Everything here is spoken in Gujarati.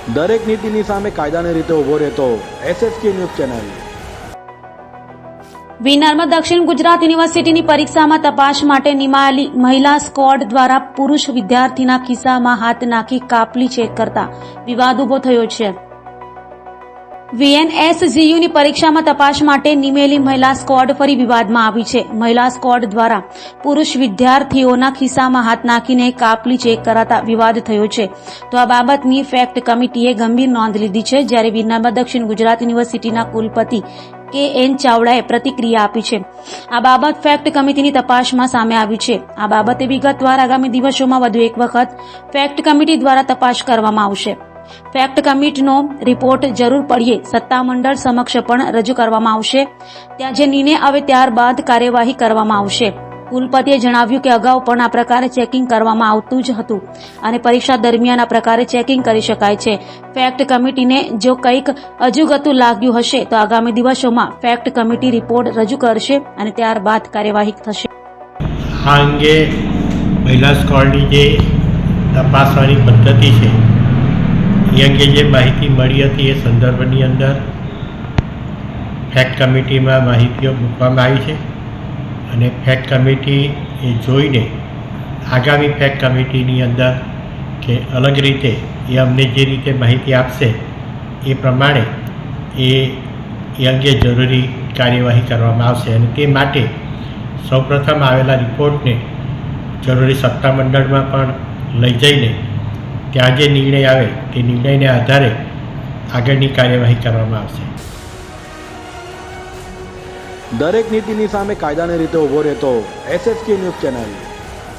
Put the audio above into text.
દરેક નીતિની સામે કાયદાની રીતે ઊભો રહેતો SSK ન્યૂઝ ચેનલ। વિનરમાં દક્ષિણ ગુજરાત યુનિવર્સિટીની પરીક્ષામાં તપાસ માટે નિમાયેલી મહિલા સ્ક્વોડ દ્વારા પુરુષ વિદ્યાર્થીના ખિસ્સામાં હાથ નાખી કાપલી ચેક કરતા વિવાદ ઉભો થયો છે। VNSGUની પરીક્ષામાં તપાસ માટે નિમેલી મહિલા સ્ક્વોડ ફરી વિવાદમાં આવી છે। મહિલા સ્ક્વોડ દ્વારા પુરુષ વિદ્યાર્થીઓના ખિસ્સામાં હાથ નાખીને કાપલી ચેક કરાતા વિવાદ થયો છે। તો આ બાબતની ફેક્ટ કમિટીએ ગંભીર નોંધ લીધી છે, જ્યારે વિનરમાં દક્ષિણ ગુજરાત યુનિવર્સિટીના કુલપતિ KN ચાવડાએ પ્રતિક્રિયા આપી છે। આ બાબત ફેક્ટ કમિટીની તપાસમાં સામે આવી છે। આ બાબતે વિગતવાર આગામી દિવસોમાં વધુ એક વખત ફેક્ટ કમિટી દ્વારા તપાસ કરવામાં આવશે। ફેક્ટ કમિટીનો રિપોર્ટ જરૂર પડ્યે સત્તામંડળ સમક્ષ પણ રજૂ કરવામાં આવશે। ત્યાં જે નિર્ણય આવે ત્યારબાદ કાર્યવાહી કરવામાં આવશે। કુલપતિએ જણાવ્યું કે અગાઉ પણ આ પ્રકારે ચેકિંગ કરવામાં આવતું જ હતું અને પરીક્ષા દરમિયાન આ પ્રકારે ચેકિંગ કરી શકાય છે। ફેક્ટ કમિટીને જો કંઈક અજુગતું લાગ્યું હશે તો આગામી દિવસોમાં ફેક્ટ કમિટી રિપોર્ટ રજૂ કરશે અને ત્યારબાદ કાર્યવાહી થશે। આ અંગે મહિલા સ્ક્વોડની જે તપાસવાની પદ્ધતિ છે એ અંગે જે માહિતી મળી હતી એ સંદર્ભની અંદર ફેક્ટ કમિટીમાં માહિતીઓ મૂકવામાં આવી છે અને ફેક્ટ કમિટી એ જોઈને આગામી ફેક્ટ કમિટીની અંદર કે અલગ રીતે એ અમને જે રીતે માહિતી આપશે એ પ્રમાણે એ અંગે જરૂરી કાર્યવાહી કરવામાં આવશે અને તે માટે સૌપ્રથમ આવેલા રિપોર્ટને જરૂરી સત્તામંડળમાં પણ લઈ જઈને ત્યાં જે નિર્ણય આવે તે નિર્ણયને આધારે આગળની કાર્યવાહી કરવામાં આવશે। દરેક નીતિની સામે કાયદાની રીતે ઊભો રહેતો SSK ન્યૂઝ ચેનલ।